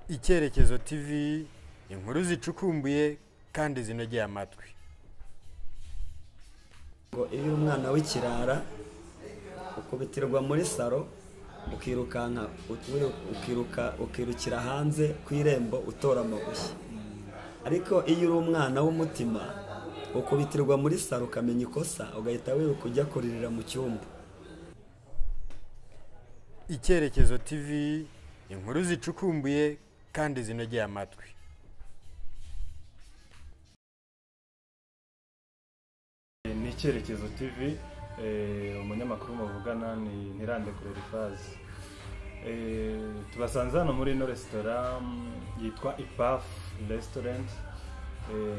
Icyerekezo TV, inkuru zicukumbuye kandi zinogeye amatwi. Ngo iyo umwana w'ikirara ukubitirwa muri saro ukirukira hanze ku irembo utora amabuye. Ariko iyo uri umwana w'umutima ukubitirwa muri saro ukamenya ikosa ugahita wiruka ujya kuririra mu cyumba. Icyerekezo TV, inkuru zicukumbuye kandi zinogeye amatwi. Ni Icyerekezo TV, umunyamakuru muvugana ni Ntirandekure Elifazi. Tubasanze hano muri ino resitora yitwa IPAF Restaurant.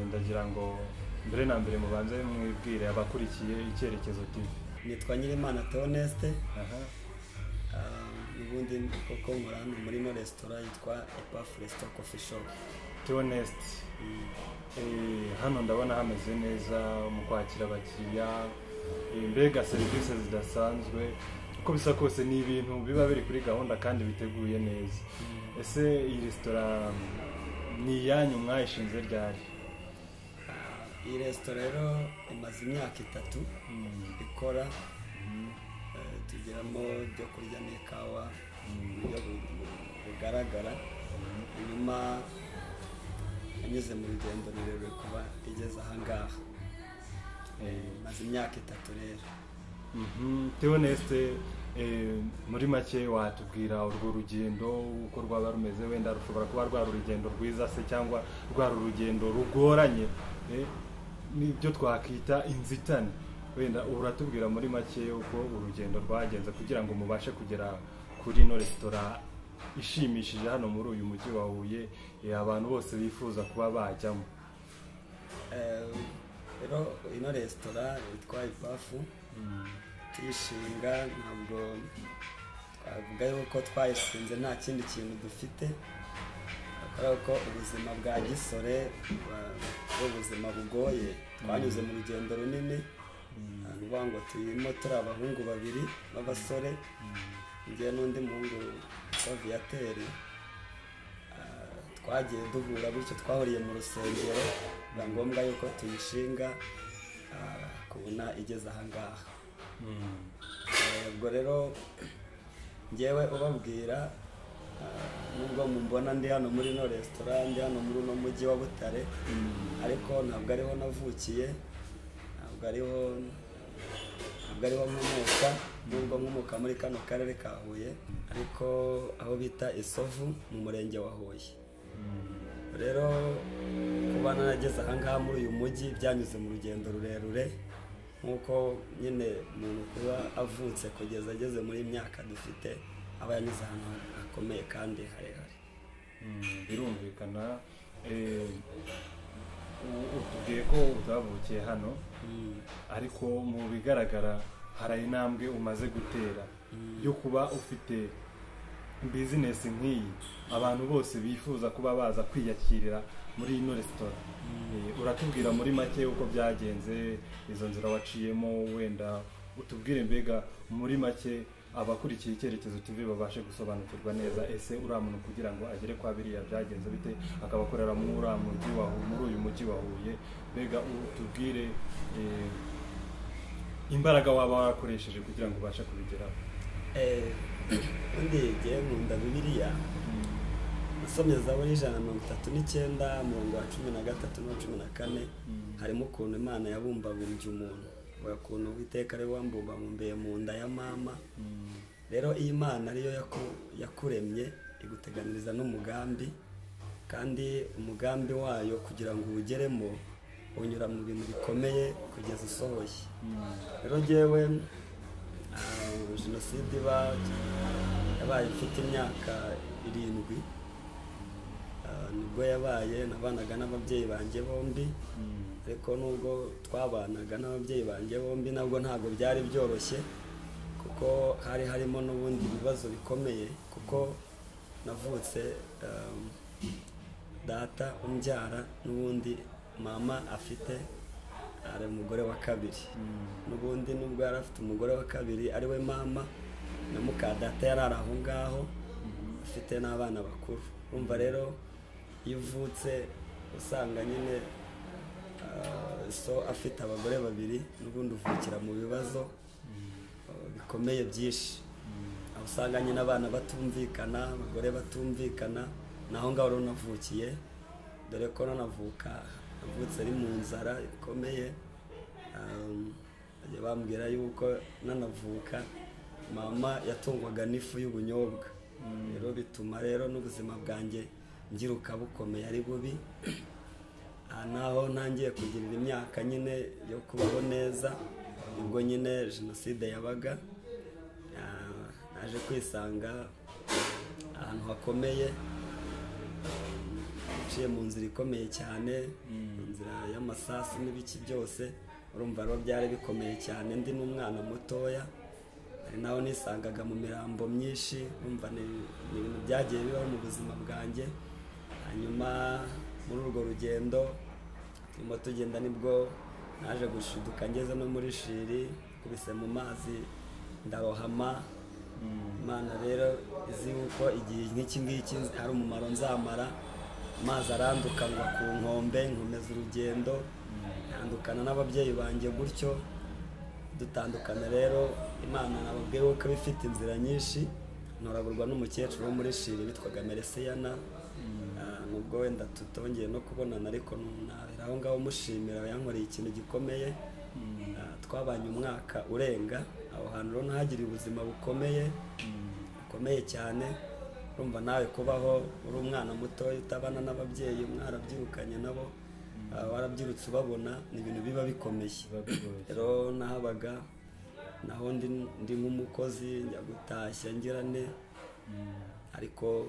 Ndagira ngo mbere na mbere mubanze mwibwire abakurikiye Icyerekezo TV. Nitwa Nyirimana Theoneste. Ubundi koko nkora hano muri ino resitora yitwa IPAF Restaurant Coffee Shop. Theoneste, hano ndabona hameze neza mu kwakira abakiriya, mbega serivisi zidasanzwe. Uko bisa kose ni ibintu biba biri kuri gahunda kandi biteguye neza. Ese iyi resitora ni iyanyu mwayishinze ryari? Iyi resitora rero imaze imyaka 3 ikora. Tugiramo ibyo kurya n'ikawa bigaragara. Nyuma yanyuze mu rugendo rurerure kuba igeze aha ngaha. Maze imyaka 3 rero. Theoneste, muri make watubwira urwo rugendo uko rwaba rumeze? Wenda rushobora kuba rwari urugendo rwiza se cyangwa rwari urugendo rugoranye, nibyo twakita inzitane. Wenda uratubwira muri make uko urugendo rwagenze kugira ngo mubashe kugera kuri ino resitora ishimishije hano muri uyu mujyi wa Huye, abantu bose bifuza kuba bajyamo. Rero ino resitora yitwa IPAF tuyishinga, ntabwo twavuga yuko twayisinze nta kindi kintu dufite, kuko ubuzima bwa gisore ubuzima bugoye. Twanyuze mu rugendo runini, nuvuga ngo turimo turi abahungu 2 b'abasore, ngiye n'undi muhungu wa Viateur. Twagiye duhura bityo twahuriye mu rusengero, biba ngombwa yuko tuyishinga kubona igeze aha ngaha. Ubwo rero ngewe ubabwira, nubwo mumbona ndi hano muri ino resitora, ndi hano muri uno mujyi wa Butare, ariko ntabwo ariho navukiye, ntabwo ariho nkomoka, nubwo nkomoka muri kano karere ka Huye, ariko aho bita Isovu mu murenge wa Huye. Rero kuba narageze aha ngaha muri uyu mujyi byanyuze mu rugendo rurerure, nk'uko nyine umuntu kuba avutse kugeza ageze muri myaka dufite aba yanyuze ahantu hakomeye kandi harehare. Birumvikana. Utubwiye ko utavukiye hano, ariko mu bigaragara hari intambwe umaze gutera yo kuba ufite business nk'iyi, abantu bose bifuza kuba baza kwiyakirira muri ino resitora. Uratubwira muri make uko byagenze, izo nzira waciyemo, wenda utubwire mbega muri make abakurikiye Icyerekezo TV babashe gusobanukirwa neza. Ese uriya muntu kugira ngo agere kwa biriya byagenze bite, akaba akorera muri uyu mujyi wa Huye? Mbega utubwire imbaraga waba warakoresheje kugira ngo ubashe kubigeraho. Undi ngiye nkunda Bibiliya, nasomye Zaburi 139 umurongo wa 13 na 14. Harimo ukuntu Imana yabumbabumbye umuntu, ukuntu Uwiteka ari wambumbabumbeye mu nda ya mama. Rero iyi Imana ariyo yakuremye iguteganiriza n'umugambi, kandi umugambi wayo kugira ngo uwugeremo unyura mu bintu bikomeye kugeza usohoye. Rero njyewe jenoside yabaye mfite imyaka 7, nibwo yabaye. Nabanaga n'ababyeyi banjye bombi, ariko nubwo twabanaga n'ababyeyi banjye bombi nabwo ntabwo byari byoroshye, kuko hari harimo n'ubundi bibazo bikomeye, kuko navutse data umbyara n'ubundi mama afite ari umugore wa 2. N'ubundi nubwo yari afite umugore wa 2 ari we mama, na muka data yarari aho ngaho afite n'abana bakuru. urumva rero iyo uvutse usanga nyine so afite abagore babiri n'ubundi uvukira mu bibazo bikomeye byinshi, aho usanga nyine abana batumvikana, abagore batumvikana, naho ngaho rero navukiye, dore ko navutse ari mu nzara ikomeye. Bajya bambwira yuko nanavuka mama yatungwaga n'ifu y'ubunyobwa, rero bituma rero n'ubuzima bwanjye ngiruka bukomeye ari bubi. Naho ntangiye kugirira imyaka nyine yo kubaho neza, ubwo nyine jenoside yabaga, naje kwisanga ahantu hakomeye, nciye mu nzira ikomeye cyane, inzira y'amasasu n'ibiki byose, urumva rero byari bikomeye cyane. Ndi n'umwana mutoya, ari naho nisangaga mu mirambo myinshi, urumva ni ibintu byagiye bibaho mu buzima bwanjye. Hanyuma muri urwo rugendo turimo tugenda nibwo naje gushiduka ngeze no muri Shiri, kubise mu mazi ndarohama. Imana rero izi yuko igihe nk'iki ngiki hari umumaro nzamara, amazi aranduka ngwa ku nkombe, nkomeza urugendo, ntandukana n'ababyeyi banjye gutyo. Dutandukana rero, Imana nababwiye ko bifite inzira nyinshi, ntoragurwa n'umukecuru wo muri Shiri witwaga Meresiyana. Nubwo wenda tutongeye no kubonana, ariko nabera aho ngaho mushimira, yankoreye ikintu gikomeye. Twabanye umwaka urenga aho hantu, rero nahagiriye ubuzima bukomeye cyane. Urumva nawe kubaho uri umwana mutoya utabana n'ababyeyi, mwarabyirukanye nabo, warabyirutse ubabona, ni ibintu biba bikomeye. Rero nahabaga naho ndi nk'umukozi, njya gutashya ngirane, ariko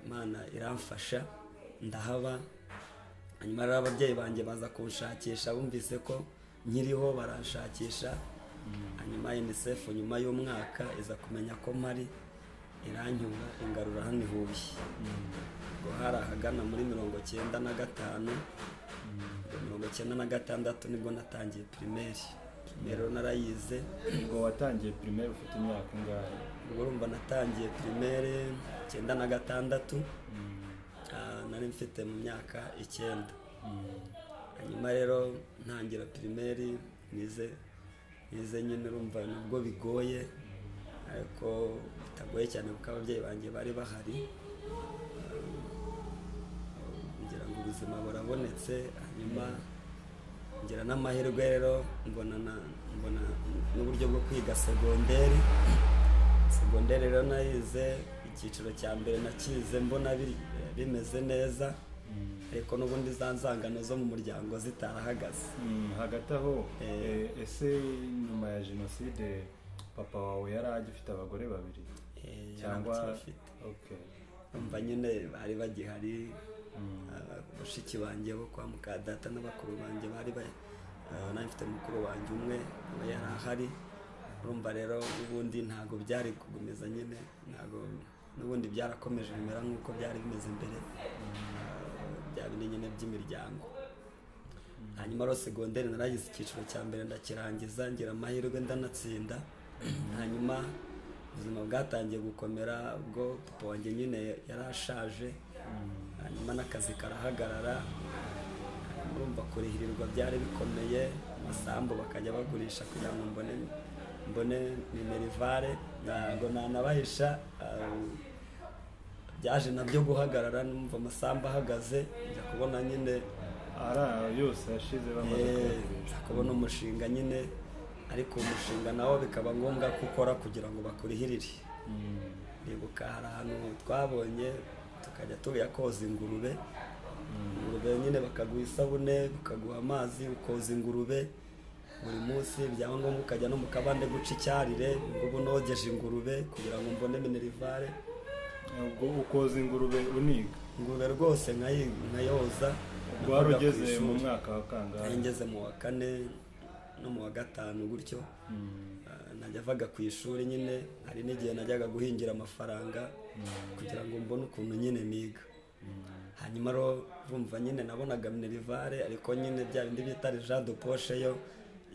Imana iramfasha ndahaba. Hanyuma rero ababyeyi banjye baza kunshakisha, bumvise ko nkiriho baranshakisha. Hanyuma UNICEF nyuma y'umwaka iza kumenya ko mpari, irancyura ingarura hano i Huye. Ngo hari ahagana muri 1995, 1996 nibwo natangiye primaire. Rero narayize. Ubwo watangiye primaire ufite imyaka ingahe? Ubwo urumva natangiye primaire 96, nari mfite mu myaka 9. Hanyuma rero ntangira primaire nize nyine, urumva nubwo bigoye, ariko bitagoye cyane kuko ababyeyi banjye bari bahari. Ngira ngo ubuzima burabonetse. Hanyuma ngira n'amahirwe rero, mbona n'uburyo bwo kwiga segonderi. Rero nayize icyiciro cya mbere, nakize mbona bimeze neza, ariko n'ubundi za nzangano zo mu muryango zitarahagaze. Hagati aho, ese nyuma ya jenoside papa wawe yari agifite abagore babiri cyangwa? Umva nyine bari bagihari, bashiki banjye bo kwa mukadata n'abakuru banjye bari nafite mukuru wanjye umwe nawe yari ahari. Urumva rero ubundi ntago byari kugumeza nyine, ntago n'ubundi byarakomeje bimera nk'uko byari bimeze imbere, bya bindi nyine by'imiryango. Hanyuma rero segonderi naragize icyiciro cya mbere ndakirangiza, ngira amahirwe ndanatsinda. Hanyuma ubuzima bwatangiye gukomera, ubwo papa wanjye nyine yarashaje, hanyuma n'akazi karahagarara. Urumva kurihirirwa byari bikomeye, amasambu bakajya bagurisha kugira ngo mbone minerivare, ntabwo nanabahisha. Byaje nabyo guhagarara, numva amasambu ahagaze, njya kubona nyine yose yashize bamaze kubona umushinga nyine, ariko umushinga nawo bikaba ngombwa ko ukora kugira ngo bakurihirire. Nibuka hari ahantu twabonye tukajya tuyakoza ingurube nyine, bakaguha isabune, bakaguha amazi, ukoza ingurube buri munsi, byaba ngombwa ukajya no mu kabande guca icyarire, ubwo nogeje ingurube kugira ngo mbone minerivare. Ubwo ukoza ingurube uniga? Ingurube rwose nkayoza. Ubwo wari ugeze mu mwaka wa kangahe? Ngeze mu wa 4 no mu wa 5 gutyo. Najyaga ku ishuri nyine, hari n'igihe najyaga guhingira amafaranga kugira ngo mbone ukuntu nyine niga. Hanyuma rero urumva nyine nabonaga minerivare, ariko nyine bya bindi bita Jean de Poche yo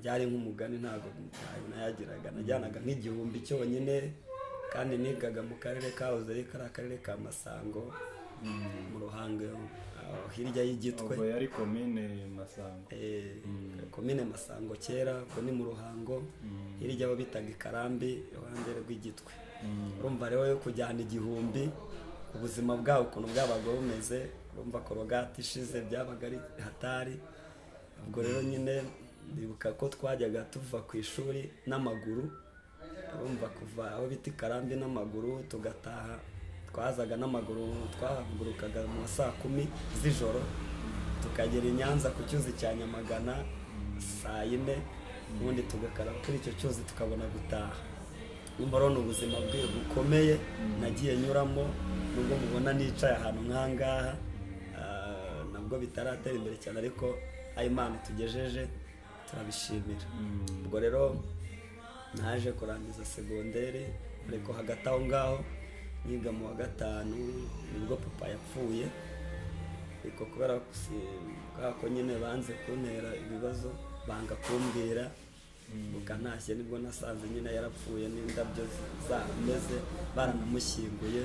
byari nk'umugani, ntago nayagiraga. Najyanaga nk'igihumbi cyonyine kandi nigaga mu karere kahoze ari akarere ka Masango mu Ruhango hirya y'Igitwe. ubwo yari komine Masango. Komine Masango kera ubwo ni mu Ruhango hirya abo bitaga Ikarambi iruhande rw'Igitwe. urumva rero yo kujyana igihumbi ubuzima bwawe ukuntu bwabaga bumeze, urumva korogati ishize byabaga ari hatari. ubwo rero nyine ndibuka ko twajyaga tuva ku ishuri n'amaguru, urumva kuva aho bita Ikarambi n'amaguru tugataha, twazaga n'amaguru, twahagurukaga mu saa 10 z'ijoro tukagera i Nyanza ku cyuzi cya Nyamagana saa 4, ubundi tugakaraba kuri icyo cyuzi tukabona gutaha. Numva rero ubuzima bwe bukomeye nagiye nyuramo, nubwo mubona nicaye ahantu nk'ahangaha nabwo bitaratera imbere cyane, ariko aho Imana tugejeje turabishimira. ubwo rero naje kurangiza segonderi, ariko hagati aho ngaho niga mu wa 5 nibwo papa yapfuye, ariko kubera ko nyine banze kuntera ibibazo banga kumbwira, ukantashye nibwo nasanze nyine yarapfuye n'indabyo zameze baranamushyinguye.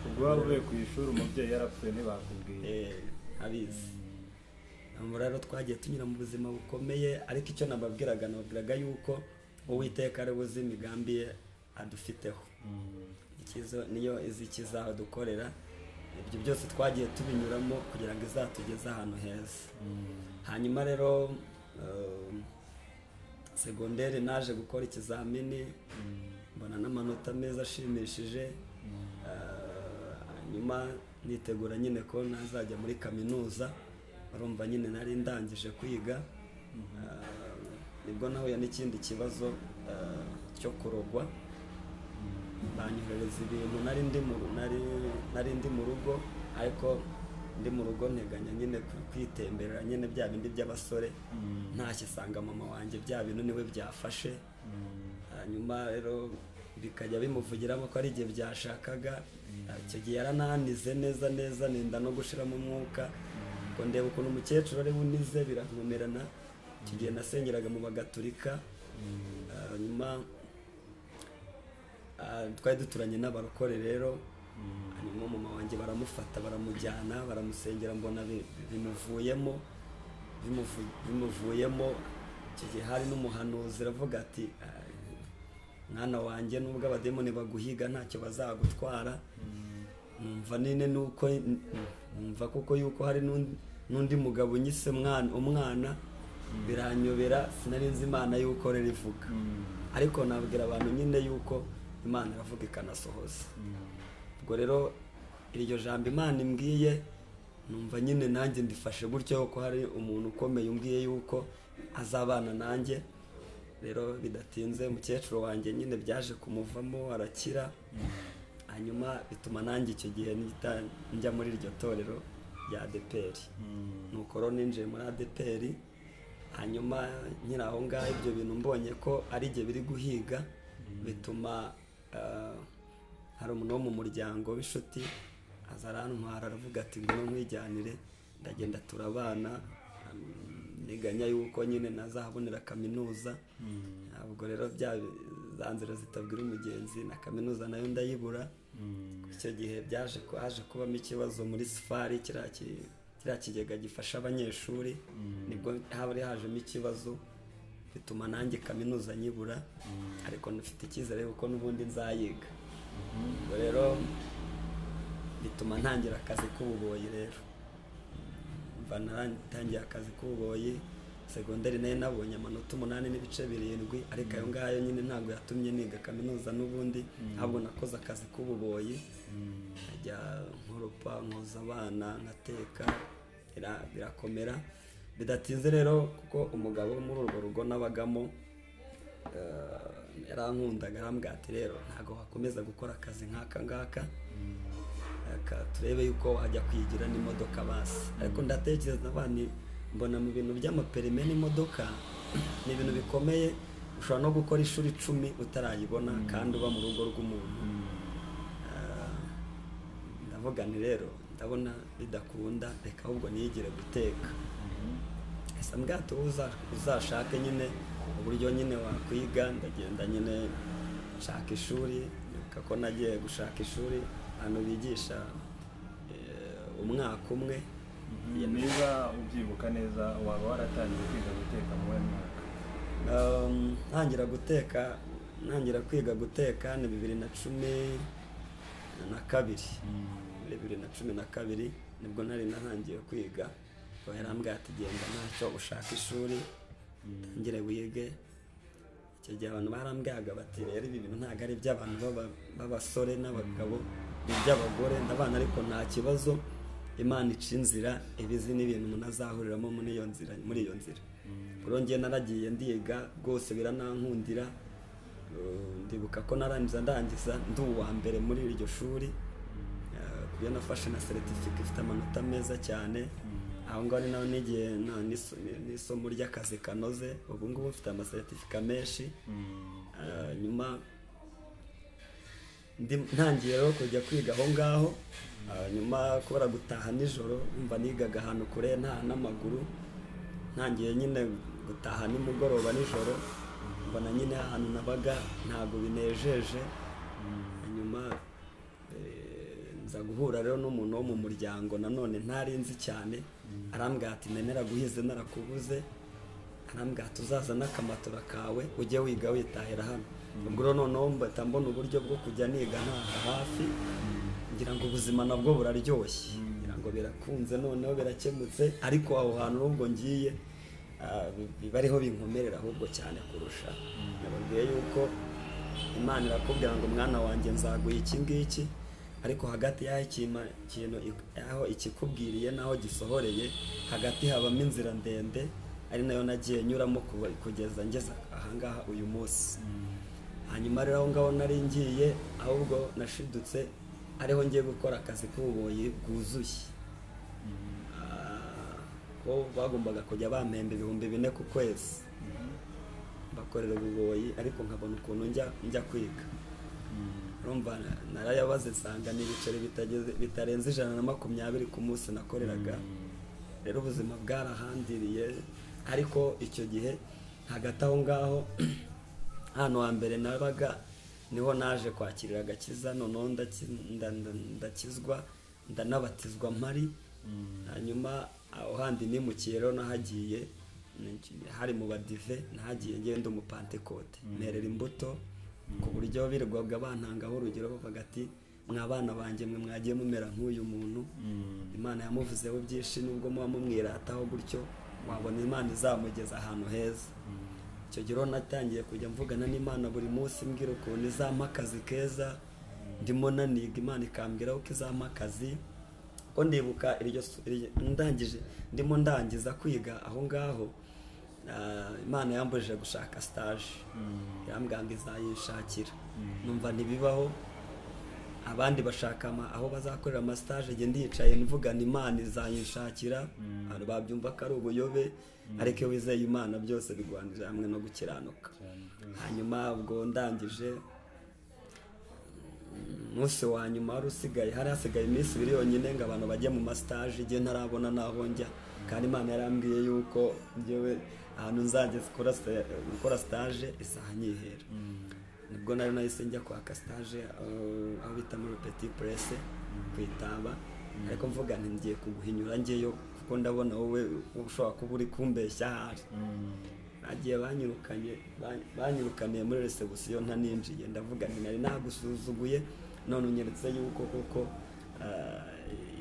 ubwo wari uvuye ku ishuri umubyeyi yarapfuye ntibakubwiye? abizi. rero twagiye tunyura mu buzima bukomeye, ariko icyo nababwiraga yuko Uwiteka ari buzi imigambi ye adufiteho, niyo izi kizaho dukorera. ibyo byose twagiye tubinyuramo kugira ngo izatugeze ahantu heza. hanyuma rero segonderi naje gukora ikizamini, mbona n'amanota meza ashimishije. hanyuma nitegura nyine ko nazajya muri kaminuza, urumva nyine nari ndangije kwiga. nibwo nahuye n'ikindi kibazo cyo kurogwa, banyohereza ibintu. nari ndi mu rugo, ariko ndi mu rugo nteganya nyine kwitemberera nyine bya bindi by'abasore, ntashye sanga mama wanjye bya bintu niwe byafashe. hanyuma rero bikajya bimuvugiramo ko ari igihe byashakaga. icyo gihe yarananize neza ninda no gushiramo umwuka, ngo ndeba ukuntu umukecuru ari bunize birankomerana. icyo gihe nasengeraga mu Bagatulika. hanyuma twari duturanye n'abarokore rero. hanyuma mama wanjye baramufata baramujyana baramusengera, mbona bimuvuyemo. icyo gihe hari n'umuhanuzi aravuga ati, mwana wanjye nubwo abademoni baguhiga ntacyo bazagutwara. numva kuko yuko hari n'undi mugabo unyise umwana, biranyobera, sinari nzi Imana yuko rero ivuga. ariko nabwira abantu nyine yuko Imana iravuga ikanasohoza. ubwo rero iryo jambo Imana imbwiye, numva nyine nanjye ndifashe gutyo ko hari umuntu ukomeye umbwiye yuko azabana nanjye. rero bidatinze umukecuru wanjye nyine byaje kumuvamo, arakira. hanyuma bituma nanjye icyo gihe njya muri iryo torero rya ADEPR. nuko rero ninjiye muri ADEPR. hanyuma nyine aho ngaho ibyo bintu mbonye ko ari igihe biri guhiga, bituma hari umuntu wo mu muryango w'inshuti aza arantwara, aravuga ati ngwino nkwijyanire. ndagenda turabana, niganya yuko nyine nazahabonera kaminuza. ubwo rero za nzira zitabwira umugenzi, na kaminuza nayo ndayibura. icyo gihe haje kubamo ikibazo muri safari, kiriya kigega gifasha abanyeshuri, nibwo hari hajemo ikibazo bituma nanjye kaminuza nyibura. ariko nafite icyizere yuko n'ubundi nzayiga. ubwo rero bituma ntangira akazi k'ububoyi. rero mva narangiye akazi k'ububoyi. segonderi nayo nabonye amanota 8.7, ariko ayo ngayo nyine ntabwo yatumye niga kaminuza n'ubundi, ahubwo nakoze akazi k'ububoyi. najya nkoropa, nkoza abana, nkateka, birakomera. bidatinze rero kuko umugabo muri urwo rugo nabagamo yarankundaga, arambwira ati rero ntabwo wakomeza gukora akazi nk'aka ngaka, turebe yuko wajya kwigira n'imodoka basi. ariko ndatekereza abandi, mbona mu bintu by'amaperime n'imodoka ni ibintu bikomeye. ushobora no gukora ishuri 10 utarayibona kandi uba mu rugo rw'umuntu. ndavuga nti rero ndabona bidakunda, reka ahubwo niyigire guteka. ese mbwato uzashake nyine uburyo nyine wakwiga. ndagenda nyine nshaka ishuri, ndibuka ko nagiye gushaka ishuri hano bigisha umwaka umwe. Niba ubyibuka neza waba waratangiye kwiga guteka mu mwaka? Ntangira kwiga guteka ni 2012 nibwo nari nahangiye kwiga. Ko yarambwiye ati genda ntacyo ushaka ishuri ngire wige. Icyo gihe abantu barambwiyaga bati rero ibi bintu ntabwo ari iby'abantu b'abasore n'abagabo, ni iby'abagore. ndabana ariko nta kibazo, Imana ica inzira, ibizi n'ibintu umuntu azahuriramo muri iyo nzira. Rero njye naragiye ndiga rwose biranankundira. Ndibuka ko ndangiza ndi uwa mbere muri iryo shuri, kuyo nafashe na certificate ifite amanota meza cyane. Aho ngaho ni naho nigiye n'isomo ry'akazi kanoze. Ubu ngubu mfite amasertifika menshi. Nyuma ntangiye rero kujya kwiga aho ngaho. Nyuma kubera gutaha nijoro, mva nigaga ahantu kure nta n'amaguru. Ntangiye nyine gutaha nimugoroba nijoro, mbona nyine ahantu nabaga ntabwo binejeje. Nyuma nza guhura rero n'umuntu wo mu muryango nanone ntari cyane. Arambwira ati nenera guhize narakubuze. Arambwira ati uzaza n'akamatora kawe ujye wiga witahira hano. Ubwo rero noneho mbona uburyo bwo kujya niga ntaha hafi. Ngira ngo ubuzima nabwo buraryoshye, ngira ngo birakunze noneho birakemutse. Ariko aho hantu n'ubwo ngiye biba ariho binkomerera ahubwo cyane kurusha. Nababwiye yuko Imana irakubwira ngo mwana wanjye nzaguha iki ngiki, ariko hagati y'aho ikintu aho ikikubwiriye naho gisohoreye hagati habamo inzira ndende, ari nayo nagiye nyuramo kugeza ngeze ahangaha uyu munsi. Hanyuma rero aho ngaho nari ngiye, ahubwo nashidutse ariho ngiye gukora akazi k'ububoyi bwuzuye. Ko bagombaga kujya bampemba 4,000 ku kwezi bakorera ububoyi, ariko nkabona ukuntu njya kwiga. Urumva narayabaze nsanga n'ibiceri bitarenze 120 ku munsi nakoreraga. Rero ubuzima bwarahandiriye. Ariko icyo gihe hagati aho ngaho hano hambere nabaga niho naje kwakirira agakiza. Noneho ndakizwa ndanabatizwa mpari. Hanyuma aho handi nimukiye rero nahagiye hari mu badive, nahagiye ngenda umupantekote nerera imbuto, ku buryo birirwaga bantangaho urugero bavuga ati mwabana banjye mwe mwagiye mumera nk'uyu muntu. Imana yamuvuzeho byinshi, nubwo muba mumwirataho gutyo wabona Imana izamugeza ahantu heza. Icyo gihe natangiye kujya mvugana n'Imana buri munsi, mbwira ukuntu izampa akazi keza. Ndimo naniga, Imana ikambwira ko izampa akazi. Ko ndibuka ndimo ndangiza kwiga aho ngaho, Imana yambujije gushaka stage. Yambwira ngo izayishakira. Numva ntibibaho, abandi bashaka aho bazakorera ama stage, nge ndicaye mvugana Imana izayishakira. Babyumva ko ari ubuyobe, ariko iyo wizeye Imana byose bigwanira hamwe no gukiranuka. Hanyuma ubwo ndangije umunsi wa nyuma wari usigaye, hari hasigaye iminsi 2 yonyine ngo abantu bajye mu mastage. Igihe ntarabona naho njya, kandi Imana yarambwiye yuko njyewe ahantu nzajya gukora stage izahanyihera. Nibwo nari nahise njya kwaka stage aho bita muri Petit Presse kwitaba. Ariko mvuga nti ngiye kuguhinyura njyeyo, kuko ndabona wowe ushobora kuba uri kumbeshya ahari. Agiye banyirukaniye muri reception ntaninjiye. Ndavuga nti nari nagusuzuguye, none unyeretse yuko koko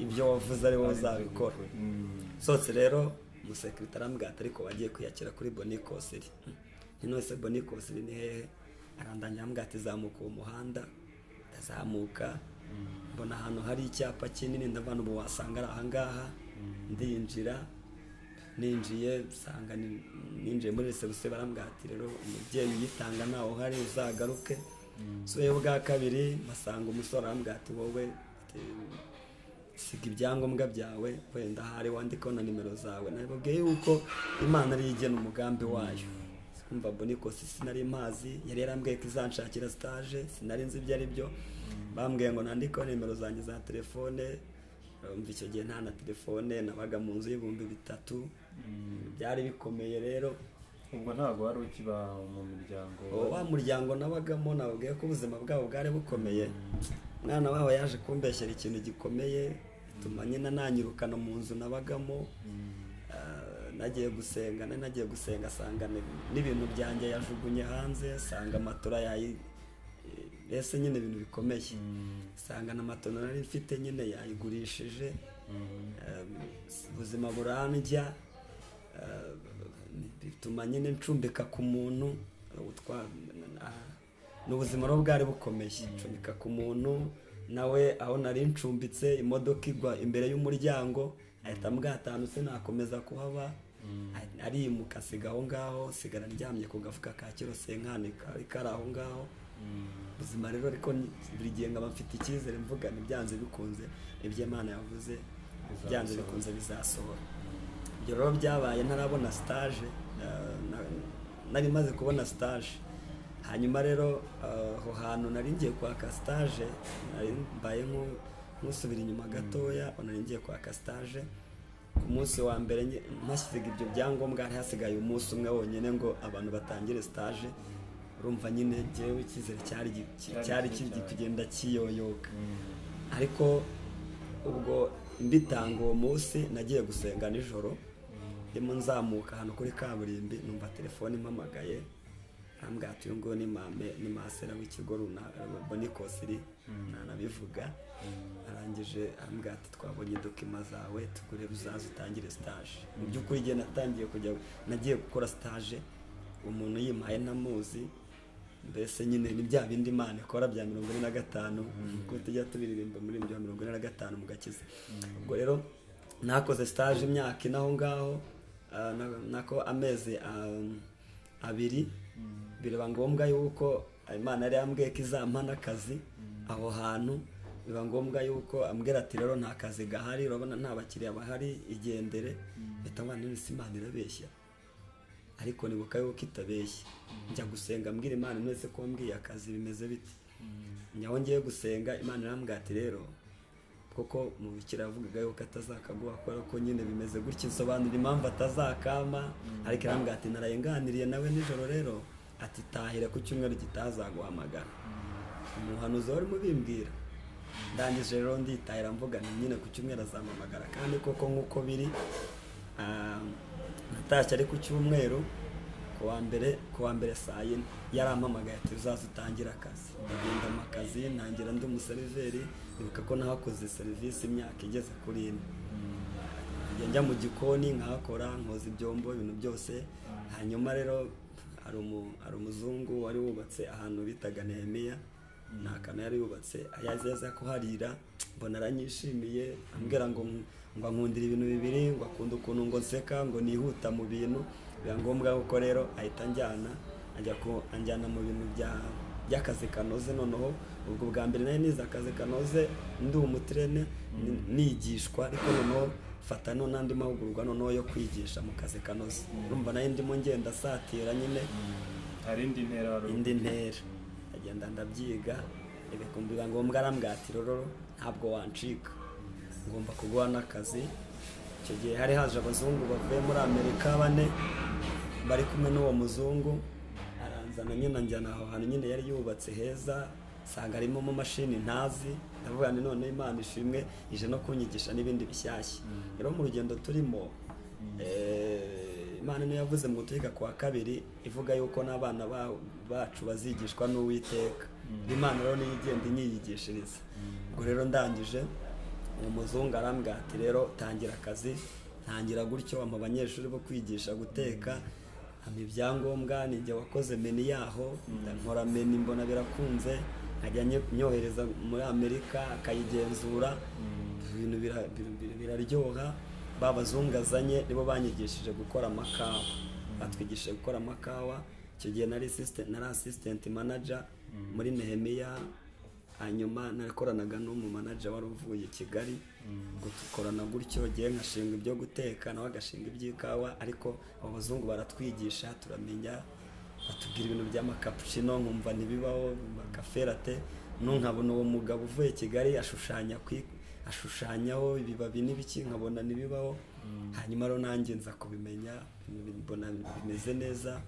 ibyo wavuze ari wowe uzabikora. Sotse rero umusekirite arambwira ariko wagiye kwiyakira kuri Bonikoseri. Ntinose Bonikoseri ni hehe? Arandanya ambwira ati zamuka uwo muhanda. Ndazamuka, mbona ahantu hari icyapa kinini, ndavana ubu wasanga ari ahangaha. Ndinjira, ninjiye nsanga ninjiye muri reception. Barambwira ati rero umubyeyi uyitanga naho hari uzagaruke. So yo bwa kabiri masanga umusore arambwira ati wowe siga ibyangombwa byawe, wenda hari wandika na nimero zawe. Nababwiye yuko Imana ari igena umugambi wayo. Kumva Bonikoseri sinari mazi, yari yarambwiye ko izanshakira stage, sinari nzi ibyo ari byo. Bambwiye ngo nandike nimero zanjye za telefone. Umva icyo gihe nta na telefone, nabaga mu nzu y'ibihumbi 3. Byari bikomeye rero. ubwo ntabwo wari ukiba mu miryango wa muryango nabagamo nababwiye ko ubuzima bwabo bwari bukomeye. Mwana wabo yaje kumbeshyera ikintu gikomeye bituma nyine nanyirukana mu nzu nabagamo. Nagiye gusenga asanga n'ibintu byanjye yajugunye hanze, asanga amatora ese nyine ibintu bikomeye. Asanga n'amatora nari mfite nyine yayigurishije. Ubuzima burandya, bituma nyine ncumbika ku muntu. N'ubuzima rero bwari bukomeye, ncumbika ku muntu nawe aho nari ncumbitse imodoka igwa imbere y'umuryango, ahita mbwatanu se nakomeza kuhaba. Arimuka asiga aho ngaho, sigara ndyamye ku gafuka ka kirosenkani kari aho ngaho. Ubuzima rero ariko buri gihe nkaba mfite icyizere mvuga ntibyanze bikunze ibyo Imana yavuze byanze bikunze bizasohora. Ibyo rero byabaye ntarabona stage, nari maze kubona stage. Hanyuma rero aho hantu nari ngiye kwaka stage, nari mbaye nk'usubira inyuma gatoya, nari ngiye kwaka stage. Ku munsi wa mbere ntashyize ibyo byangombwa, hari hasigaye umunsi umwe wonyine ngo abantu batangire stage. Urumva nyine njyewe icyizere cyari kugenda kiyoyoka. Ariko ubwo mbitanga uwo munsi nagiye gusenga nijoro, ndimo nzamuka ahantu kuri kaburimbi numva telefone impamagaye, arambwira ati uyu nguyu ni masera w'ikigo runaka Bonikosiri, nanabivuga. Arangije arambwira ati twabonye dokima zawe tugure uzaza utangire stage. Mu by'ukuri igihe nagiye gukora stage, umuntu yimpaye ntamuzi, mbese nyine ni bya bindi Imana ikora bya 45 kuko tujya tubiririmba muri ibyo 45 mu gakiza. Ubwo rero nakoze stage imyaka inaho ngaho, nako amezi 2 bireba ngombwa yuko Imana yari yambwiye ko izampa n'akazi aho hantu. Biba ngombwa yuko ambwira ati rero nta kazi gahari, urabona nta bakiriya bahari, igendere. Bitangwa n'isi Imana irabeshya, ariko nibuka yuko itabeshya. Njya gusenga mbwira Imana nese ko mbwiye akazi bimeze bite. Nyaho ngiye gusenga Imana irambwira ati rero koko mu bikira avugaga yuko atazakaguha kubera ko nyine bimeze gutya, insobanura impamvu atazakama. Ariko irambwira ati narayenganiriye nawe nijoro rero, ati tahira ku cyumweru gitazaguhamagara. Umuhanuzi wari mubimbwira. Ndangije rero nditahira mvuga ni nyine ku cyumweru azampamagara, kandi koko nkuko biri natashye ari ku cyumweru ku wa mbere saa 4 yarampamagaye ati uzaza utangira akazi. Ngenda mu kazi ntangira ndi umuseriveri, nibuka ko nahakoze serivisi imyaka igeze kuri 4. Njya mu gikoni nkahakora, nkoza ibyombo, ibintu byose. Hanyuma rero hari umuzungu wari wubatse ahantu bitaga Nehemiya, nakana yari yubatse ayaza kuharira, mbona aranyishimiye, ambwira ngo nkundira ibintu bibiri, ngo akunda ukuntu ngo nseka, ngo nihuta mu bintu. Biba ngombwa ko rero ahita anjyana mu bintu by'akazi kanoze. Noneho ubwo bwa mbere nari nize akazi kanoze ndi umutrene nigishwa, ariko noneho fata n'andi mahugurwa noneho yo kwigisha mu kazi kanoze. Urumva nayo ndimo ngenda satira nyine hari indi ntera agenda ndabyiga. Biba ngombwa arambwira ati rero ntabwo wancika, ngomba kuguha n'akazi. Icyo gihe hari haje abazungu bavuye muri Amerika 4 bari kumwe n'uwo muzungu, aranzana nyine anjyana aho hantu nyine yari yubatse heza, sanga harimo mu mashini ntazi. Ndavuga ni none Imana ishimwe ije no kunyigisha n'ibindi bishyashya. Rero mu rugendo turimo Imana niyo yavuze mu Gutegeka kwa 2 ivuga yuko n'abana bacu bazigishwa n'Uwiteka. Imana rero niyo igenda inyigishiriza. Ubwo rero ndangije uwo muzungu arambwira ati rero tangira akazi. Ntangira gutyo mu banyeshuri bo kwigisha guteka, ibyangombwa ninjye wakoze meni yaho, nkora meni mbona birakunze, nkajya nyohereza muri Amerika akayigenzura, ibintu biraryoha. Babazungazanye nibo banyigishije gukora amakawa, batwigishije gukora amakawa. Icyo gihe nari assistant manager muri Nehemiya. Hanyuma narakoranaga n'umu manager wari uvuye Kigali, gukorana gutyo gihe nkashinga ibyo guteka nawe agashinga iby'ikawa. Ariko abazungu baratwigisha turamenya, batubwira ibintu by'amakapuchino nkumva ntibibaho, makaferate. Nkabona uwo mugabo uvuye Kigali ashushanya ashushanyaho ibibabi n'ibiki nkabona ntibibaho. Hanyuma rero nanjye nza kubimenya mbona bimeze neza,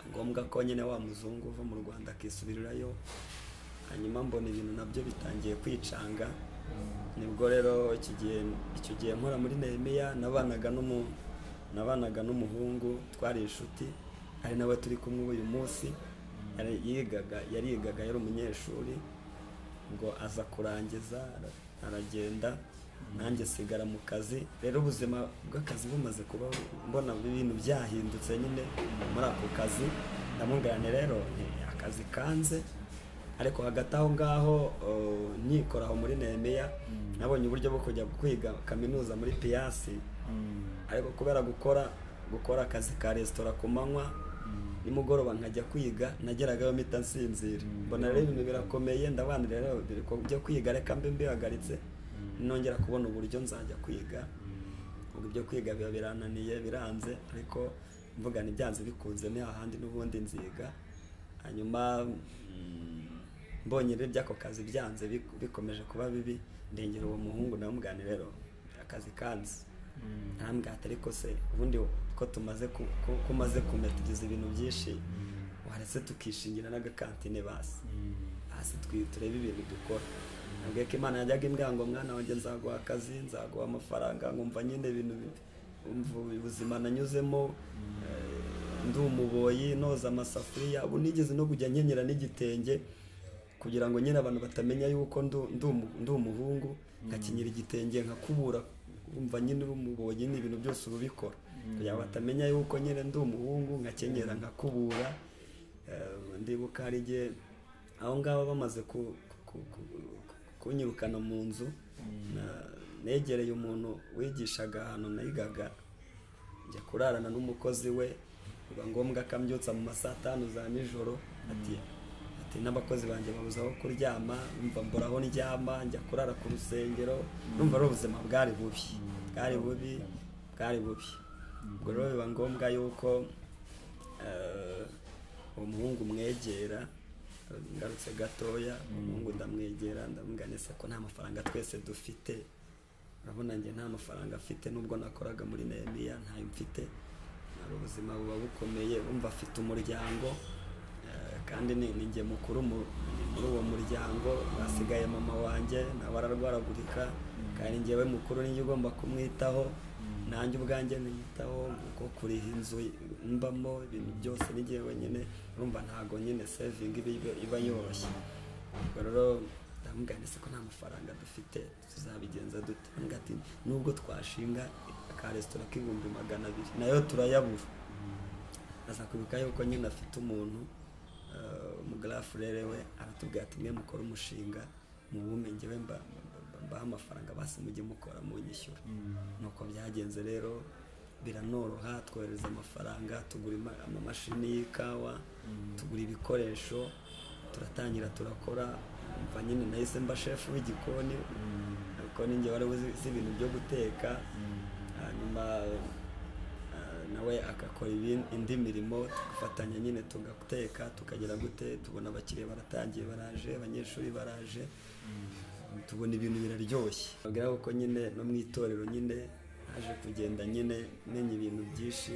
ngombwa ko nyine wa muzungu uva mu Rwanda akisubirirayo. Hanyuma mbona ibintu nabyo bitangiye kwicanga, nibwo rero icyo gihe nkora muri Nehemiya nabanaga n'umuhungu twari inshuti, ari nawe turi kumwe uyu munsi. Yarigaga yari umunyeshuri, ngo aza kurangiza aragenda, nanjye sigara mu kazi. Rero ubuzima bw'akazi bumaze kuba mbona ibintu byahindutse nyine muri ako kazi, ndamubwira nti rero akazi kanze, ariko hagati aho ngaho nikora aho muri Nehemiya nabonye uburyo bwo kujya kwiga kaminuza muri PIASI, ariko kubera gukora akazi ka resitora ku manywa, nimugoroba nkajya kwiga, nageragayo mpita nsinzira. Mbona rero ibintu birakomeye, ndabana rero byo kwiga reka mbe mbihagaritse, nongera kubona uburyo nzajya kwiga. Ubwo ibyo kwiga biba birananiye biranze, ariko mvuga ni byanze bikunze ni ahandi n'ubundi nziga. Hanyuma mbonye rero by'ako kazi byanze bikomeje kuba bibi, ndengera uwo muhungu ndamubwira rero akazi kanze. Ntambwira ariko se ubundi ko tumaze kumetiriza ibintu byinshi, waretse tukishingira n'agakantine hasi turebe ibintu dukora. Nabwiye ko Imana yajyaga imbwira ngo mwana wanjye nzaguha akazi, nzaguha amafaranga, nkumva nyine ibintu ubuzima nanyuzemo, ndi umuboyi noza amasafuriya, ubu nigeze no kujya nkenyera n'igitenge kugira ngo nyine abantu batamenya yuko ndi umuhungu, ngakenyera igitenge nkakubura, umva nyine uri umuboyi n'ibintu byose urubikora kugira ngo batamenya yuko nyine ndi umuhungu, ngakenyera nkakubura. Ndibuka hari igihe aho ngaho bamaze kunyirukana mu nzu, negereye umuntu wigishaga ahantu nayigaga, njya kurarana n'umukozi we, biba ngombwa akambyutsa mu masaa 5 za nijoro, ati n'abakozi banjye babuze aho kuryama, numva mbura aho ndyama, njya kurara ku rusengero. Numva ari ubuzima bwari bubi. Ubwo rero biba ngombwa yuko umuhungu mwegera, ngarutse gatoya, umuhungu ndamwegera, ndamubwira se ko nta mafaranga twese dufite, urabona njye nta mafaranga afite, nubwo nakoraga muri Nehemiya ntayo mfite, nari ubuzima buba bukomeye. Umva afite umuryango, kandi ni njye mukuru muri uwo muryango, basigaye mama wanjye nawe ararwaragurika, kandi njyewe mukuru ninjye ugomba kumwitaho, nanjye ubwanjye niyitaho, kuko kuriha inzu mbamo ibintu byose ni njyewe nyine. Urumva ntago nyine saving iba yoroshye. Ubwo rero ndamubwira se ko nta mafaranga dufite, tuzabigenza dute? Ati nubwo twashinga ka resitora k'ibihumbi 200 nayo turayabura. Aza kwibuka yuko nyine afite umuntu umugarafu we, aratubwira ati mwe mukora umushinga mu bumenyi, we mbaha amafaranga basi mujye mukora munyishyura. Nuko byagenze rero biranoroha, twohereza amafaranga, tugura amamashini y'ikawa, tugura ibikoresho, turatangira turakora. Mva nyine nahise mba chef w'igikoni, ariko ninjye wari uzi ibintu byo guteka. Hanyuma nawe akakora indi mirimo, tugafatanya nyine tugateka, tukagera gute, tubona abakiriya baratangiye baraje, abanyeshuri baraje, tubona ibintu biraryoshye. Bagira ko nyine no mu itorero nyine haje kugenda nyine menya ibintu byinshi,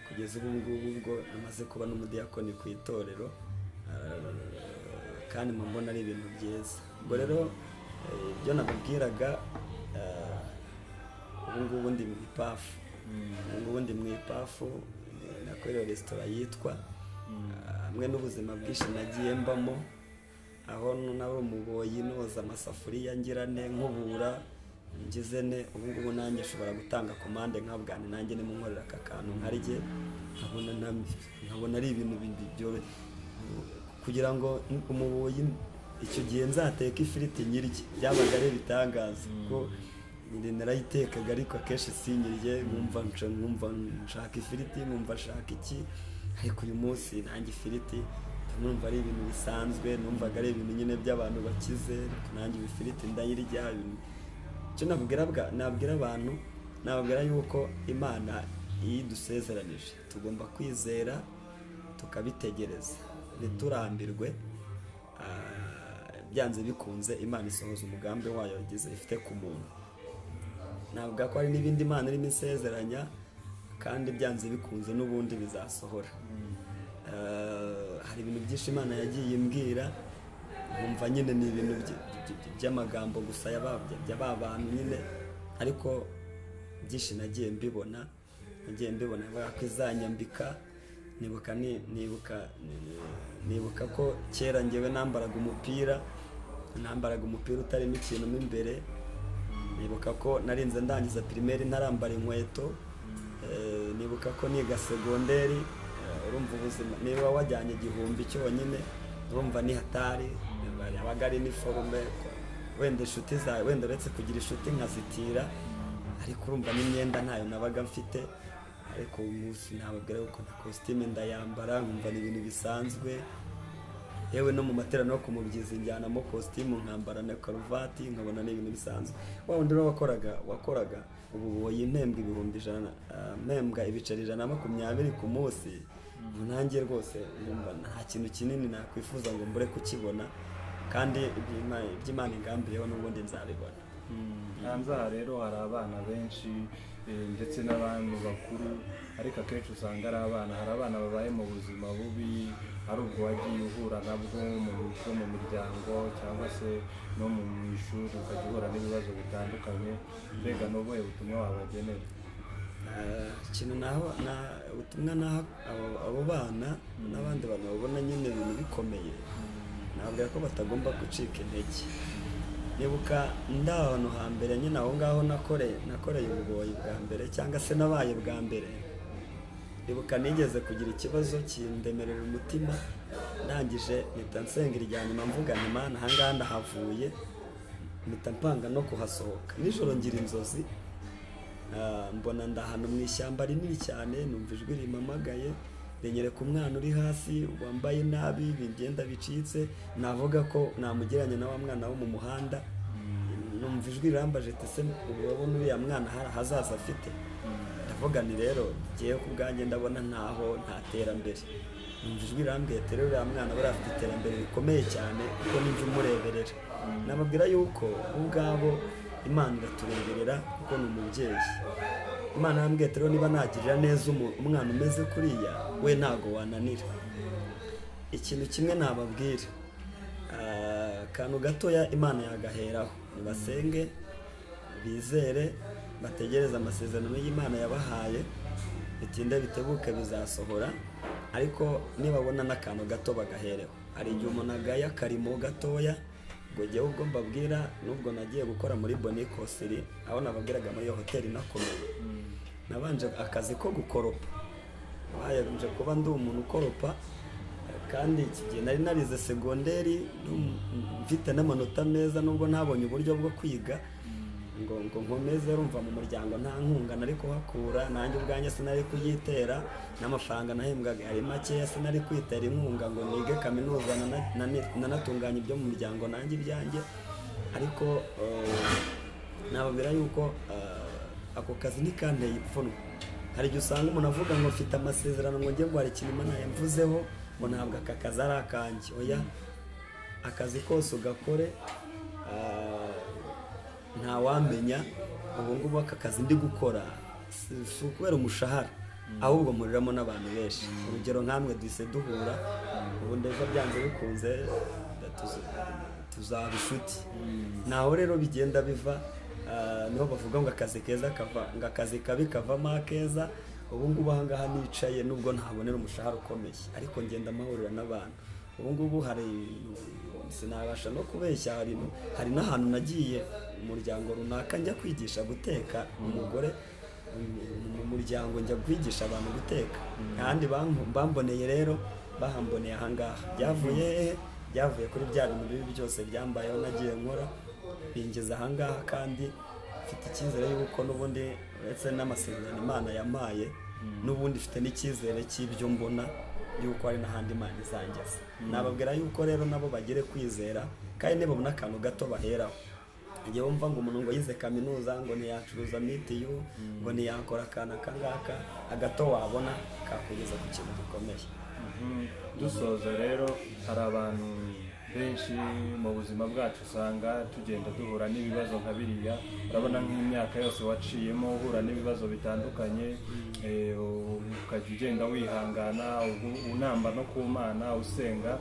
kugeza ubu ngubu ubwo namaze kuba n'umudiyakoni ku itorero, kandi mbona ari ibintu byiza. Ubwo rero ibyo nababwiraga, ubu ngubu ndi mu ipafu, nakorera resitora yitwa, hamwe n'ubuzima bwinshi nagiye mbamo, aho nari umuboyi noza amasafuriya ngirane nkubura ngize ne. Ubu ngubu nanjye nshobora gutanga komande nkabwane nanjye nimunkorera aka kantu nkarye, nkabona ari ibintu byoroshye, kugira ngo umuboyi icyo gihe nzateka ifiriti nyirye byabaga ari bitangaza, kuko narayitekaga ariko akenshi sinyirye, nkumva nshaka ifiriti, nkumva nshaka iki. Ariko uyu munsi nanjye ifiriti numva ari ibintu bisanzwe, numvaga ari ibintu nyine by'abantu bakize, nanjye ifiriti ndayirya. Icyo nabwira abantu, nababwira yuko Imana iyo idusezeranije tugomba kwizera tukabitegereza, ntiturambirwe. byanze bikunze Imana isohoza umugambi wayo yagize ifite ku muntu. Navuga ko hari n'ibindi Imana irimo isezeranya kandi byanze bikunze n'ubundi bizasohora. Hari ibintu byinshi Imana yagiye imbwira, nkumva nyine ni ibintu by'amagambo gusa y'abantu nyine, ariko byinshi nagiye mbibona bavuga ko izanyambika. Nibuka ko kera ngewe nambaraga umupira utarimo ikintu mo imbere. Nibuka ko narinze ndangiza primaire ntarambara inkweto. Nibuka ko niga segonderi, urumva ubuzima niba wajyanye 1000 cyonyine urumva ni hatari, abaga ari uniforme, wenda inshuti zawe wenda uretse kugira inshuti nkazitira, ariko urumva n'imyenda ntayo nabaga mfite. Ariko umunsi nababwira ko na costume ndayambara nkumva ni ibintu bisanzwe, yewe no mu materaniro ku mubyizi njyanamo costume nkambara na karuvati nkabona ni ibintu bisanzwe. Wa wundi wakoraga ubu yimpembwa 100, mpembwa ibiceri 120 ku munsi, nanjye rwose ndumva nta kintu kinini nakwifuza ngo mbure kukibona, kandi iby'Imana ingambiyeho n'ubundi nzabibona. Hanze aha rero hari abana benshi ndetse n'abantu bakuru, ariko akenshi usanga hari abana babaye mu buzima bubi, ari ubwo wagiye uhura nabwo mu miryango cyangwa se no mu ishuri, ukajya uhura n'ibibazo bitandukanye. Mbega n'ubuhe butumwa wabagenera? Ikintu ubutumwa naho abo bana n'abandi bantu babona nyine ibintu bikomeye, nabwira ko batagomba gucika intege. Nibuka ndahantu hambere nyine aho ngaho nakoreye ububoyi bwa mbere cyangwa se nabaye bwa mbere. Nibuka nigeze kugira ikibazo kindemerera umutima, ndangije mpita nsengera irya nyuma mvuga nti Mana ahangaha ndahavuye, mpita mpanga no kuhasohoka. Nijoro ngira inzozi, mbona ndahano mu ishyamba rinini cyane, numva ijwi rimpamagaye rinyereka umwana uri hasi wambaye nabi, bigenda bicitse, navuga ko namugeranye na wa mwana wo mu muhanda. Numva ijwi rirambaje ati se urabona uriya mwana hazaza afite? Ndavuga ni rero ngiye ku bwanjye ndabona nta terambere. Numva ijwi rirambwiye ati rero uriya mwana bari afite iterambere rikomeye cyane kuko ninjye umureberera. Nababwira yuko ubwabo Imana iratureberera kuko ni umubyeyi. Imana yambwiye ati rero niba nagirira neza umwana umeze kuriya, we ntago wananira. Ikintu kimwe nababwira, akantu gatoya Imana yagaheraho, nibasenge bizere, bategereze amasezerano y'Imana yabahaye, bitinde bitebuke bizasohora. Ariko nibabona n'akantu gato bagahereho. Hari igihe umuntu agaya akarimo gatoya, ngo jyewe ubwo mbabwira nubwo nagiye gukora muri Bonikosiri, aho nababwiraga muri iyo hoteli nakomeye, nabanje akazi ko gukoropa. Bayanje kuba ndi umuntu ukoropa, kandi iki gihe nari narize segonderi mfite n'amanota meza, nubwo ntabonye uburyo bwo kwiga ngo nkomeze. Urumva mu muryango nta nkunga nari kuhakura, nanjye ubwanjye sinari kuyitera, n'amafaranga nahembwaga yari makeya, sinari kwitera inkunga ngo nige kaminuza nanatunganya ibyo mu muryango nanjye ibyanjye. Ariko nababwira yuko ako kazi ntikanteye ipfunwe. Hari igihe usanga umuntu avuga ngo mfite amasezerano ngo njye ngo hari ikintu Imana yamvuzeho, ngo ntabwo aka kazi ari akanjye. Oya, akazi kose ugakore, ntawamenya ubu ngubu aka kazi ndi gukora si ukubera umushahara, ahubwo muriramo n'abantu benshi. Urugero nkamwe duhise duhura, ubu ndejo byanze bikunze tuzaba inshuti. Naho rero bigenda biva, niho bavuga ngo akazi keza ngo akazi kabi kavamo akeza. Ubu ngubu ahangaha nicaye nubwo ntabonera umushahara ukomeye, ariko ngenda amahurira n'abantu. Ubu ngubu sinabasha no kubeshya, hari n'ahantu nagiye umuryango runaka njya kwigisha guteka, umugore mu muryango njya kwigisha abantu guteka, kandi bamboneye rero bahamboneye ahangaha. Byavuye kuri bya bintu bibi byose byambayeho nagiye nkora, bingeze ahangaha, kandi mfite icyizere yuko n'ubundi uretse n'amasezerano Imana yampaye, n'ubundi mfite n'icyizere cy'ibyo mbona yuko hari n'ahandi Imana izangeza. Nababwira yuko rero nabo bagire kwizera, kandi nibabona akantu gato baheraho. Igihe wumva ngo umuntu ngo yize kaminuza ngo ntiyacuruza mitiyu, ngo ntiyakora akantu akangaka, agato wabona kakugeza ku kintu gikomeye. Dusoza rero, hari abantu benshi mu buzima bwacu usanga tugenda duhura n'ibibazo nka biriya. Urabona nk'imyaka yose waciyemo uhura n'ibibazo bitandukanye, ukajya ugenda wihangana unamba no ku Mana usenga,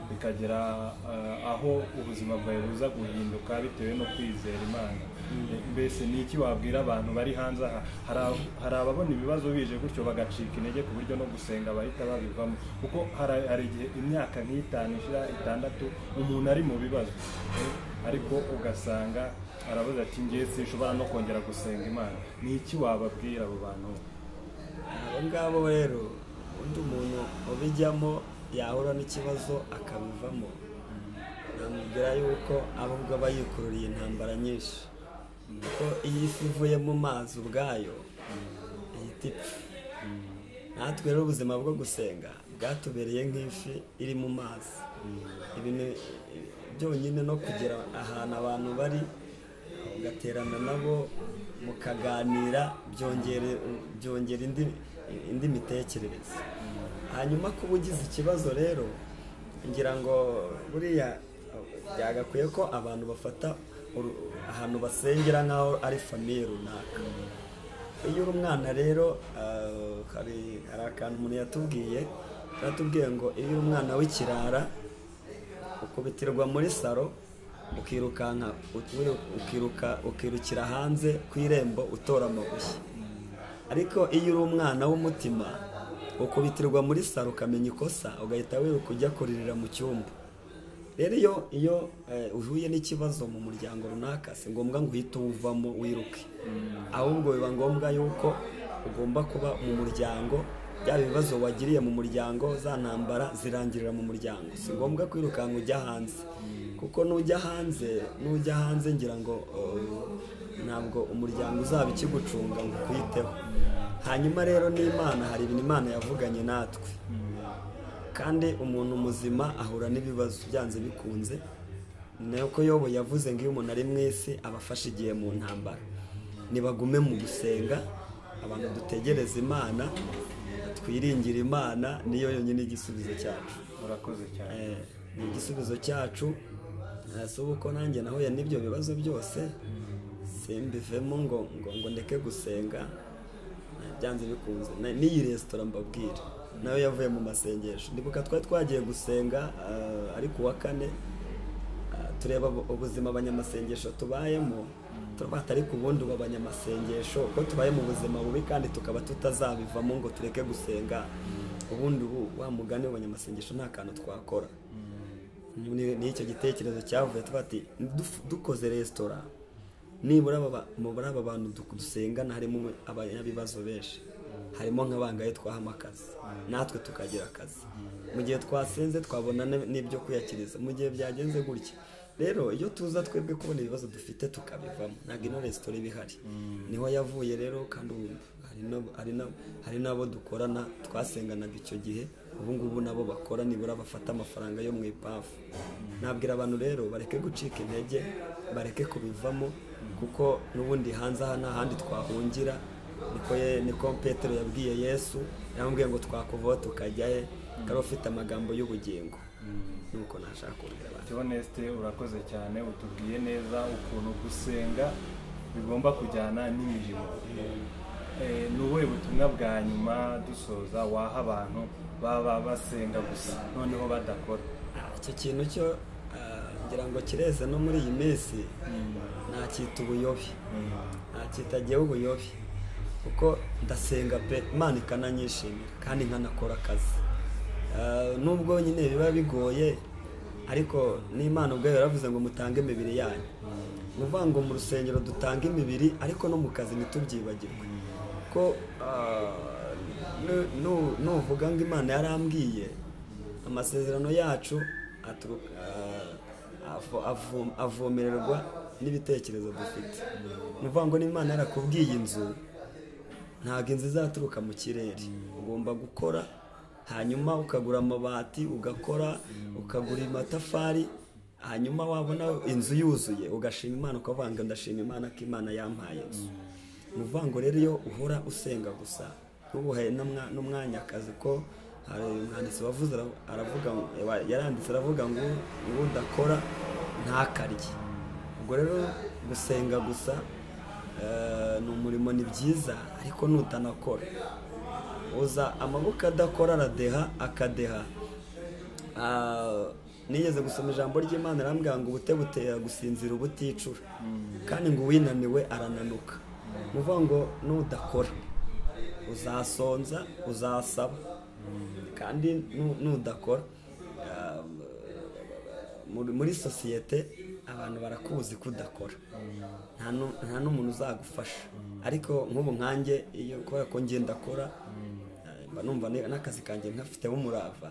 bikagera aho ubuzima bwawe buza guhinduka bitewe no kwizera Imana. Mbese ni iki wabwira abantu bari hanze aha? Hari ababona ibibazo bije gutyo bagacika intege ku buryo no gusenga bahita babivamo, kuko hari igihe imyaka nk'itanu ishira 6 umuntu ari mu bibazo, ariko ugasanga aravuze ati ngiye sinshobora no kongera gusenga Imana. Ni iki wababwira abo bantu? Abo ngabo rero undi umuntu ubijyamo yahura n'ikibazo akabivamo, namubwira yuko ahubwo aba yikururiye intambara nyinshi, kuko iyi isi ivuye mu mazi ubwayo ihita ipfa. Natwe rero ubuzima bwo gusenga bwatubereye nk'ifi iri mu mazi. Ibintu byonyine no kugera ahantu abantu bari ugaterana nabo mukaganira byongera indi mitekerereze. Hanyuma kuba ugize ikibazo rero, ngira ngo buriya byagakwiye ko abantu bafata ahantu basengera nk'aho ari famiye runaka. Iyo uri umwana rero, hari akantu umuntu yatubwiye ngo iyo uri umwana w'ikirara ukubitirwa muri saro, ukirukira hanze ku irembo utora amabuye. Ariko iyo uri umwana w'umutima ukubitirwa muri saro ukamenya ikosa, ugahita wiruka ujya kuririra mu cyumba. Rero iyo uhuye n'ikibazo mu muryango runaka, si ngombwa ngo uhite uwuvamo wiruke, ahubwo biba ngombwa yuko ugomba kuba mu muryango. Byaba ibibazo wagiriye mu muryango, za ntambara zirangirira mu muryango, si ngombwa kwirukanka ujya hanze, kuko nujya hanze ngira ngo ntabwo umuryango uzaba ikigucunga ngo ukwiteho. Hanyuma rero n'Imana, hari ibintu Imana yavuganye natwe, kandi umuntu muzima ahura n'ibibazo byanze bikunze. Nuko Yobu yavuze ngo iyo umuntu ari mu isi aba afashe igihe mu ntambara. Nibagume mu gusenga, abantu dutegereze Imana, twiringire Imana, niyo yonyine igisubizo cyacu. Murakoze cyane. Ni igisubizo cyacu. Si uko nanjye nahuye n'ibyo bibazo byose simbivemo ngo ndeke gusenga, byanze bikunze. N'iyi resitora mbabwira nayo yavuye mu masengesho. Ndibuka twagiye gusenga ari ku wa 4, tureba ubuzima abanyamasengesho tubayemo, turabata ariko ubundi abanyamasengesho ko tubaye mu buzima bubi kandi tukaba tutazabivamo ngo tureke gusenga. Ubundi wa mugani w'abanyamasengesho nta kantu twakora. Ni icyo gitekerezo cyavuye twati dukoze resitora, nibura aba bantu dusengana harimo abanyabibazo benshi, harimo nk'abangaye twahama akazi, natwe tukagira akazi. Mu gihe twasenze twabona n'ibyo kwiyakiriza. Mu gihe byagenze gutya rero, iyo tuza twebwe kubona ibibazo dufite tukabivamo, ntabwo ino resitora iba ihari. Niho yavuye rero, kandi hari n'abo dukorana twasenganaga icyo gihe, ubu ngubu nabo bakora, nibura bafata amafaranga yo mu ipafu. Nabwira abantu rero bareke gucika intege, bareke kubivamo, kuko n'ubundi hanze aha nta handi twahungira. Niko Petero yabwiye Yesu, yamubwiye ngo twakuvaho tukajya he, kari ufite amagambo y'ubugingo. Nuko nashaka kubwira abantu. Honeste, urakoze cyane, utubwiye neza ukuntu gusenga bigomba kujyana n'imirimo. Ni ubuhe butumwa bwa nyuma dusoza waha abantu baba basenga gusa noneho badakora? Icyo kintu cyo ngira ngo kireze no muri iyi minsi, ntacyita ubuyobe, ntacyitagiye ubuyobe, kuko ndasenga pe Imana ikananyishimira kandi nkanakora akazi. Nubwo nyine biba bigoye, ariko n'Imana ubwayo yaravuze ngo mutange imibiri yanyu. Nuvuga ngo mu rusengero dutanga imibiri, ariko no mu kazi ntitubyibagirwe, ko nuvuga ngo Imana yarambwiye amasezerano yacu avomererwa n'ibitekerezo dufite. Nuvuga ngo n'Imana yarakubwiye inzu, ntabwo inzu izaturuka mu kirere. Ugomba gukora, hanyuma ukagura amabati, ugakora, ukagura amatafari, hanyuma wabona inzu yuzuye ugashima Imana, ukavuga ngo ndashima Imana ko Imana yampaye inzu. Nuvuga ngo rero iyo uhora usenga gusa ntubuhe n'umwanya akazi, ko hari umwanditsi wavuze aravuga yaranditse aravuga ngo udakora ntakarye. Ubwo rero gusenga gusa ni umurimo, ni byiza, ariko nutanakora uza amaboko adakora akadeha. Nigeze gusoma ijambo ry'Imana arambwira ngo ubute butera gusinzira ubuticura, kandi ngo uwinaniwe arananuka. Muvuga ngo nudakora uzasonza, uzasaba, kandi nudakora muri sosiyete abantu barakuzi kudakora, nta n'umuntu uzagufasha. Ariko nk'ubu nkanjye iyo kubera ko ngiye ndakora, numva n'akazi kanjye nkafiteho umurava.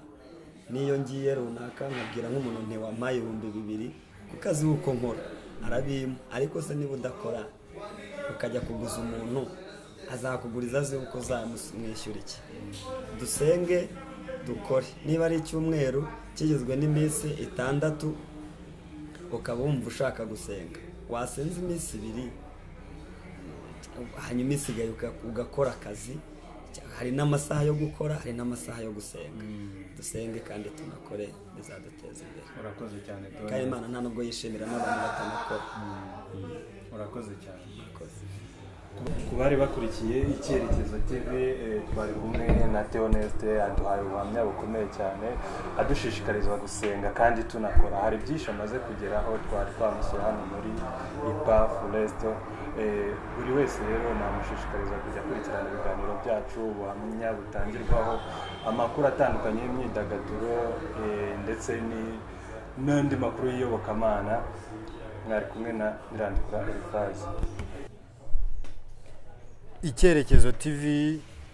Niyo ngiye runaka nkabwira nk'umuntu ntiwampaye 2,000 ku kazi uko nkora, arabimpa. Ariko se niba udakora ukajya kuguza umuntu, azakuguriza azi uko uzamwishyura iki? Dusenge dukore. Niba ari icyumweru kigizwe n'iminsi 6, ukaba wumva ushaka gusenga, wasenza iminsi 2, hanyuma isigaye ugakora akazi. Hari n'amasaha yo gukora, hari n'amasaha yo gusenga. Dusenge kandi tunakore, bizaduteza imbere. Urakoze cyane Tony. Kandi Imana nta nubwo yishimira n'abantu batanakora. Urakoze cyane. Ku bari bakurikiye Icyerekezo TV, twari kumwe na Theoneste, aduhaye ubuhamya bukomeye cyane, adushishikariza gusenga kandi tunakora. Hari byinshi amaze kugeraho, twari twamusuye hano muri IPA Foresto. Buri wese rero namushishikariza kujya kurikirana ibiganiro byacu, ubuhamya butangirwaho, amakuru atandukanye y'imyidagaduro, ndetse n'andi makuru y'iyobokamana. Mwari kumwe na Nirandikura Eliphaz. Icyerekezo TV,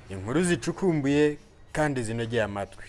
inkuru zicukumbuye kandi zinogeye amatwi.